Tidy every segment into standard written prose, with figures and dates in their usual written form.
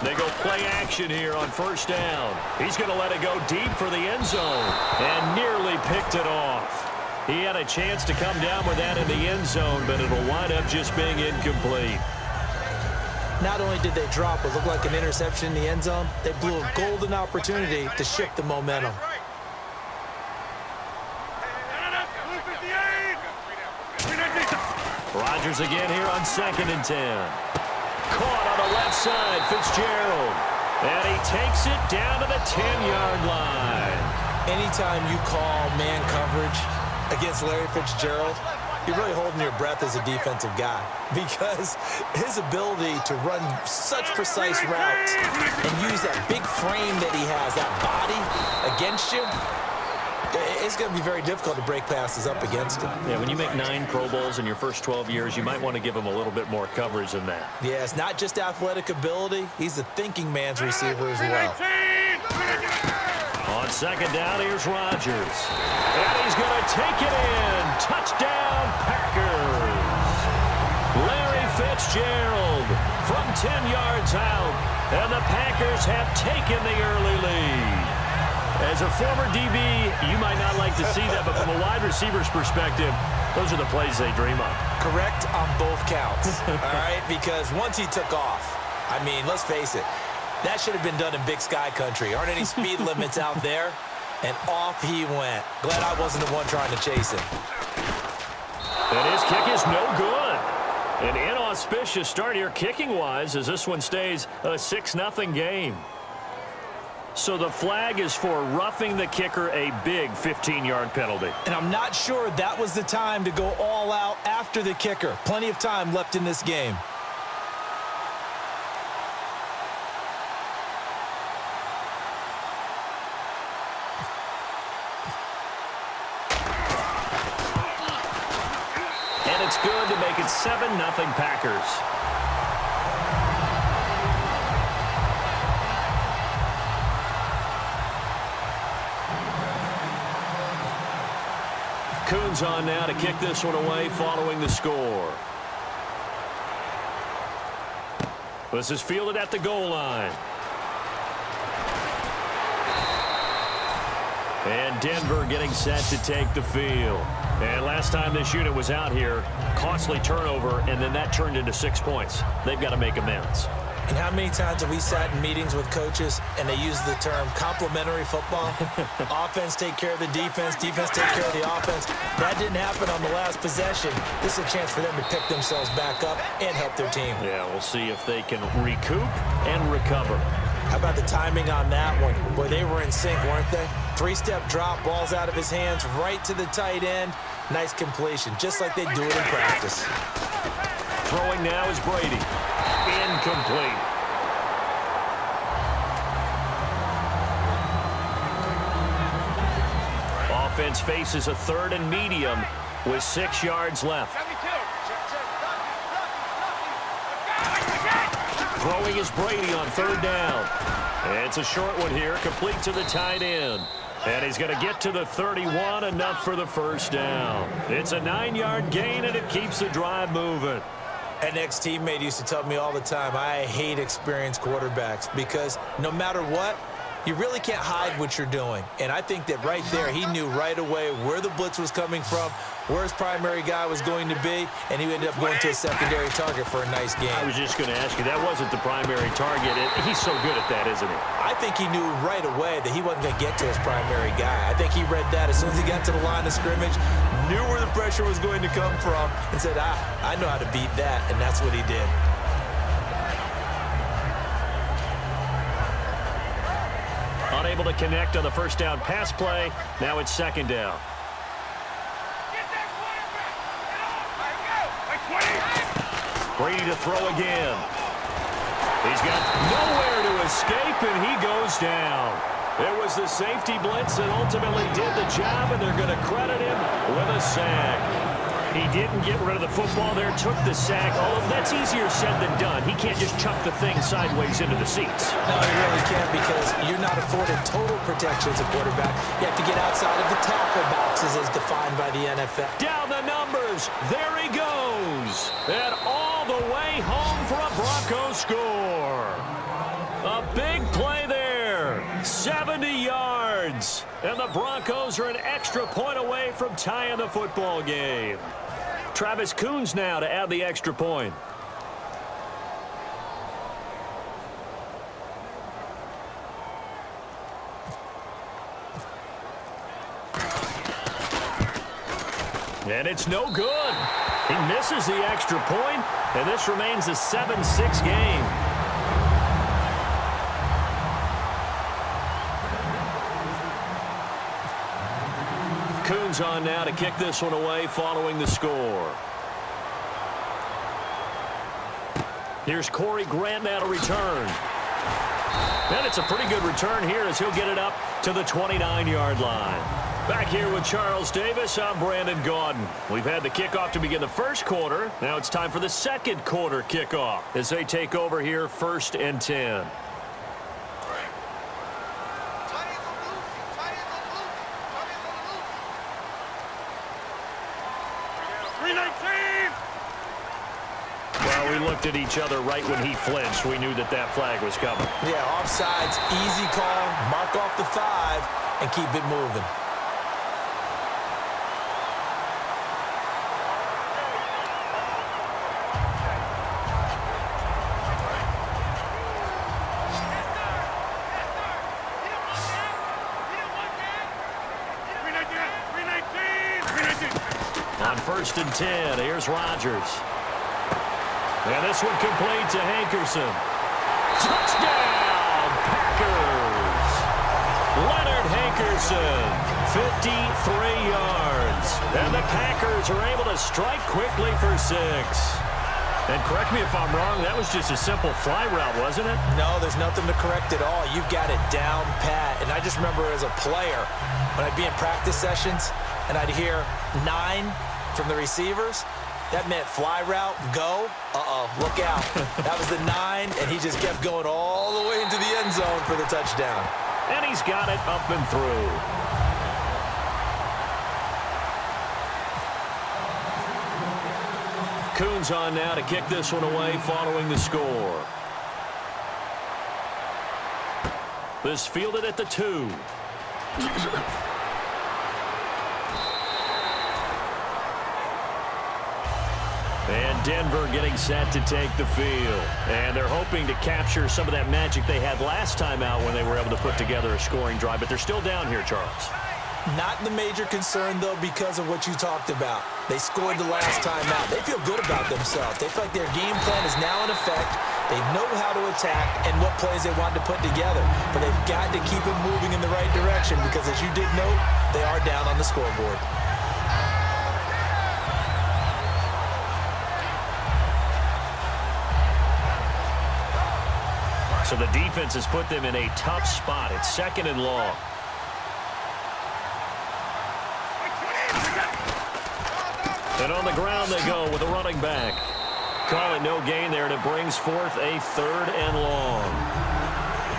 They go play action here on first down. He's going to let it go deep for the end zone and nearly picked it off. He had a chance to come down with that in the end zone, but it'll wind up just being incomplete. Not only did they drop what looked like an interception in the end zone, they blew a golden opportunity to shift the momentum. Rodgers again here on 2nd and 10. Caught on the left side, Fitzgerald. And he takes it down to the 10-yard line. Anytime you call man coverage against Larry Fitzgerald, you're really holding your breath as a defensive guy, because his ability to run such precise routes and use that big frame that he has, that body against you, it's going to be very difficult to break passes up against him. Yeah, when you make 9 Pro Bowls in your first 12 years, you might want to give him a little bit more coverage than that. Yeah, it's not just athletic ability. He's a thinking man's receiver as well. On 2nd down, here's Rodgers. And he's going to take it in. Touchdown, Packers. Larry Fitzgerald from 10 yards out. And the Packers have taken the early lead. As a former DB, you might not like to see that, but from a wide receiver's perspective, those are the plays they dream of. Correct on both counts, all right? Because once he took off, I mean, let's face it, that should have been done in Big Sky country. Aren't any speed limits out there? And off he went. Glad I wasn't the one trying to chase him. And his kick is no good. An inauspicious start here kicking-wise as this one stays a 6-0 game. So the flag is for roughing the kicker, a big 15-yard penalty. And I'm not sure that was the time to go all out after the kicker. Plenty of time left in this game. And it's good to make it 7-0 Packers. Coons on now to kick this one away following the score. This is fielded at the goal line. And Denver getting set to take the field. And last time this unit was out here, costly turnover, and then that turned into 6 points. They've got to make amends. And how many times have we sat in meetings with coaches and they use the term complementary football? Offense take care of the defense, defense take care of the offense. That didn't happen on the last possession. This is a chance for them to pick themselves back up and help their team. Yeah, we'll see if they can recoup and recover. How about the timing on that one? Boy, they were in sync, weren't they? 3-step drop, ball's out of his hands, right to the tight end. Nice completion, just like they do it in practice. Throwing now is Brady. Incomplete. Offense faces a 3rd and medium with 6 yards left. Throwing is Brady on 3rd down. It's a short one here, complete to the tight end. And he's going to get to the 31, enough for the first down. It's a 9-yard gain, and it keeps the drive moving. An ex-teammate used to tell me all the time, I hate experienced quarterbacks because no matter what, you really can't hide what you're doing. And I think that right there, he knew right away where the blitz was coming from, where his primary guy was going to be, and he ended up going to a secondary target for a nice game. I was just going to ask you, that wasn't the primary target. He's so good at that, isn't he? I think he knew right away that he wasn't going to get to his primary guy. I think he read that as soon as he got to the line of scrimmage, knew where the pressure was going to come from, and said, I know how to beat that, and that's what he did. Unable to connect on the first down pass play. Now it's 2nd down. Brady to throw again. He's got nowhere to escape, and he goes down. It was the safety blitz that ultimately did the job, and they're going to credit him with a sack. He didn't get rid of the football there, took the sack. Although that's easier said than done. He can't just chuck the thing sideways into the seats. No, he really can't, because you're not afforded total protection as a quarterback. You have to get outside of the tackle boxes as defined by the NFL. Down the numbers. There he goes. And all the way home for a Broncos score. A big play there. 70 yards. And the Broncos are an extra point away from tying the football game. Travis Coons now to add the extra point. And it's no good. He misses the extra point, and this remains a 7-6 game. Coons on now to kick this one away following the score. Here's Corey Grant now to return. And it's a pretty good return here as he'll get it up to the 29-yard line. Back here with Charles Davis, I'm Brandon Gaudin. We've had the kickoff to begin the first quarter. Now it's time for the second quarter kickoff as they take over here 1st and 10. Well, we looked at each other right when he flinched. We knew that that flag was coming. Yeah, offsides, easy call, mark off the 5, and keep it moving. On 1st and 10, here's Rodgers. And this one complete to Hankerson. Touchdown, Packers! Leonard Hankerson, 53 yards. And the Packers are able to strike quickly for 6. And correct me if I'm wrong, that was just a simple fly route, wasn't it? No, there's nothing to correct at all. You've got it down pat. And I just remember as a player, when I'd be in practice sessions, and I'd hear 9 from the receivers, that meant fly route, go, look out. That was the 9, and he just kept going all the way into the end zone for the touchdown. And he's got it up and through. Coons on now to kick this one away following the score. This fielded at the 2. And Denver getting set to take the field. And they're hoping to capture some of that magic they had last time out when they were able to put together a scoring drive. But they're still down here, Charles. Not the major concern, though, because of what you talked about. They scored the last time out. They feel good about themselves. They feel like their game plan is now in effect. They know how to attack and what plays they want to put together. But they've got to keep it moving in the right direction because, as you did note, they are down on the scoreboard. So the defense has put them in a tough spot. It's 2nd and long. And on the ground they go with a running back. Call it no gain there, and it brings forth a 3rd and long.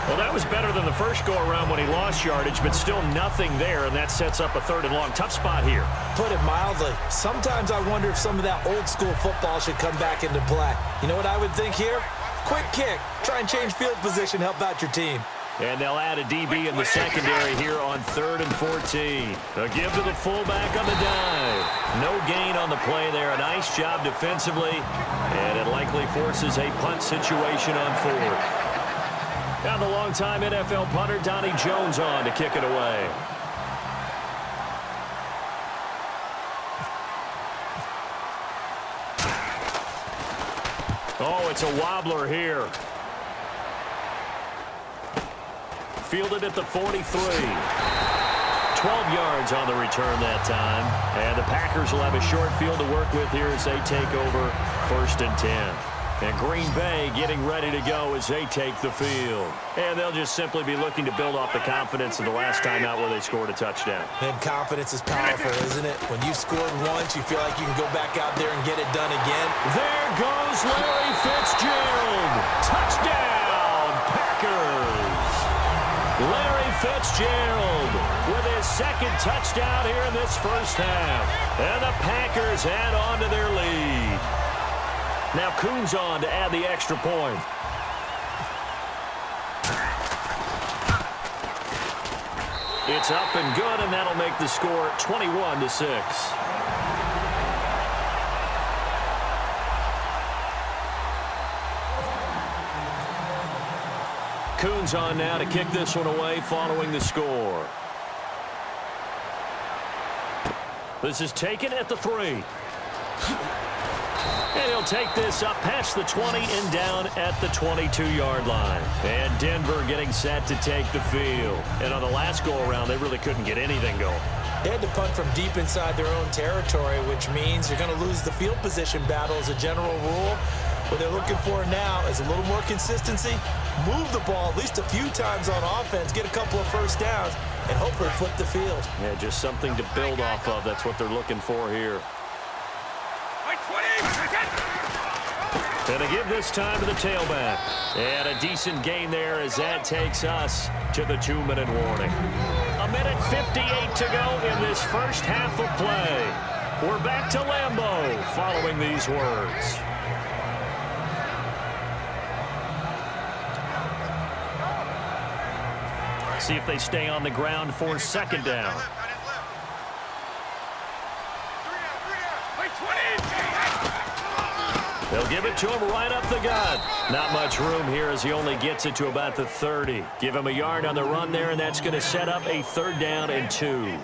Well, that was better than the first go-around when he lost yardage, but still nothing there, and that sets up a 3rd and long. Tough spot here. Put it mildly. Sometimes I wonder if some of that old-school football should come back into play. You know what I would think here? Quick kick. Try and change field position, help out your team. And they'll add a DB in the secondary here on 3rd and 14. A give to the fullback on the dive. No gain on the play there. A nice job defensively. And it likely forces a punt situation on 4th. Now the longtime NFL punter Donnie Jones on to kick it away. Oh, it's a wobbler here. Fielded at the 43. 12 yards on the return that time. And the Packers will have a short field to work with here as they take over 1st and 10. And Green Bay getting ready to go as they take the field. And they'll just simply be looking to build off the confidence of the last time out where they scored a touchdown. And confidence is powerful, isn't it? When you've scored once, you feel like you can go back out there and get it done again. There goes Larry Fitzgerald. Touchdown, Packers. Larry Fitzgerald with his 2nd touchdown here in this first half. And the Packers add on to their lead. Now Coons on to add the extra point. It's up and good, and that'll make the score 21-6. Coons on now to kick this one away following the score. This is taken at the 3. And he'll take this up past the 20 and down at the 22-yard line. And Denver getting set to take the field. And on the last go-around, they really couldn't get anything going. They had to punt from deep inside their own territory, which means you're going to lose the field position battle as a general rule. What they're looking for now is a little more consistency, move the ball at least a few times on offense, get a couple of first downs, and hopefully flip the field. Yeah, just something to build off of. That's what they're looking for here. And to give this time to the tailback. And a decent gain there as that takes us to the 2-minute warning. 1:58 to go in this first half of play. We're back to Lambeau following these words. See if they stay on the ground for second down. They'll give it to him right up the gut. Not much room here as he only gets it to about the 30. Give him a yard on the run there, and that's going to set up a 3rd down and 2.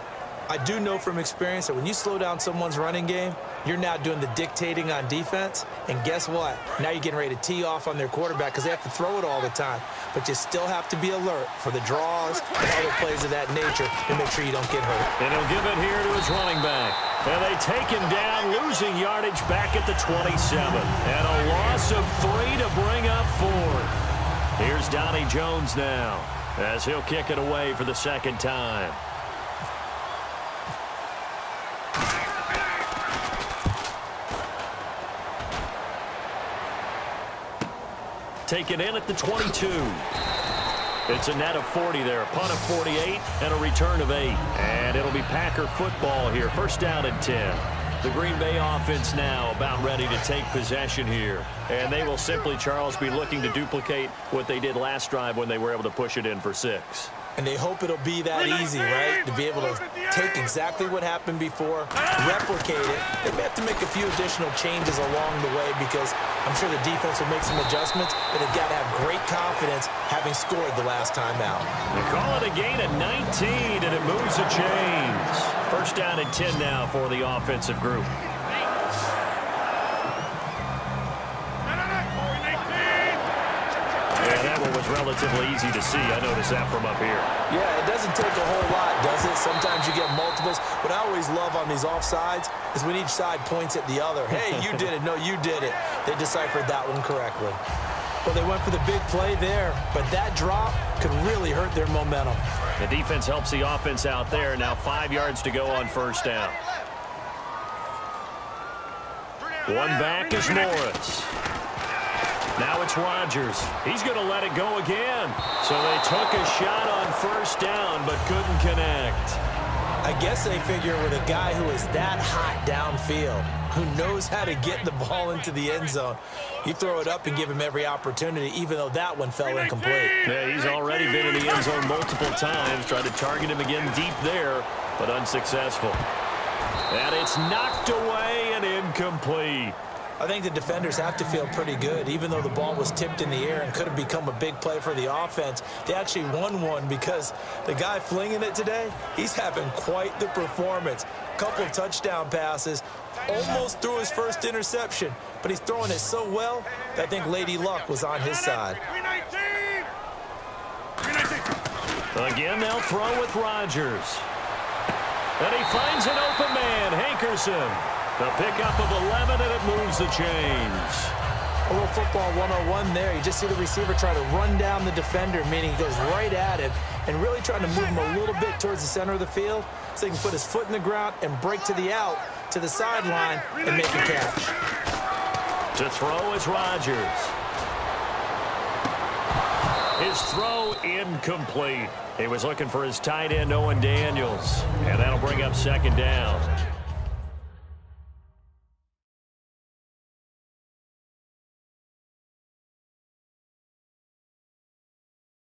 I do know from experience that when you slow down someone's running game, you're now doing the dictating on defense. And guess what? Now you're getting ready to tee off on their quarterback because they have to throw it all the time. But you still have to be alert for the draws and other plays of that nature to make sure you don't get hurt. And he'll give it here to his running back. And they take him down, losing yardage back at the 27. And a loss of 3 to bring up 4. Here's Donnie Jones now as he'll kick it away for the second time. Taken in at the 22. It's a net of 40 there. A punt of 48 and a return of 8. And it'll be Packer football here. 1st down and 10. The Green Bay offense now about ready to take possession here. And they will simply, Charles, be looking to duplicate what they did last drive when they were able to push it in for 6. And they hope it'll be that easy, right? To be able to take exactly what happened before, replicate it. They may have to make a few additional changes along the way because I'm sure the defense will make some adjustments, but they've got to have great confidence having scored the last time out. They call it a gain of 19, and it moves the chains. 1st down and 10 now for the offensive group. Relatively easy to see. I noticed that from up here. Yeah, it doesn't take a whole lot, does it? Sometimes you get multiples. What I always love on these offsides is when each side points at the other. Hey, you did it. No, you did it. They deciphered that one correctly. Well, they went for the big play there, but that drop could really hurt their momentum. The defense helps the offense out there. Now 5 yards to go on 1st down. One back is Morris. Now it's Rodgers. He's going to let it go again. So they took a shot on 1st down, but couldn't connect. I guess they figure with a guy who is that hot downfield, who knows how to get the ball into the end zone, you throw it up and give him every opportunity, even though that one fell incomplete. Yeah, he's already been in the end zone multiple times. Tried to target him again deep there, but unsuccessful. And it's knocked away and incomplete. I think the defenders have to feel pretty good. Even though the ball was tipped in the air and could have become a big play for the offense, they actually won one because the guy flinging it today, he's having quite the performance. Couple of touchdown passes, almost threw his first interception, but he's throwing it so well that I think Lady Luck was on his side. Again, they'll throw with Rodgers. And he finds an open man, Hankerson. The pickup of 11, and it moves the chains. A little football 101 there. You just see the receiver try to run down the defender, meaning he goes right at it, and really trying to move him a little bit towards the center of the field so he can put his foot in the ground and break to the out, to the sideline, and make a catch. To throw is Rodgers. His throw incomplete. He was looking for his tight end, Owen Daniels, and that'll bring up 2nd down.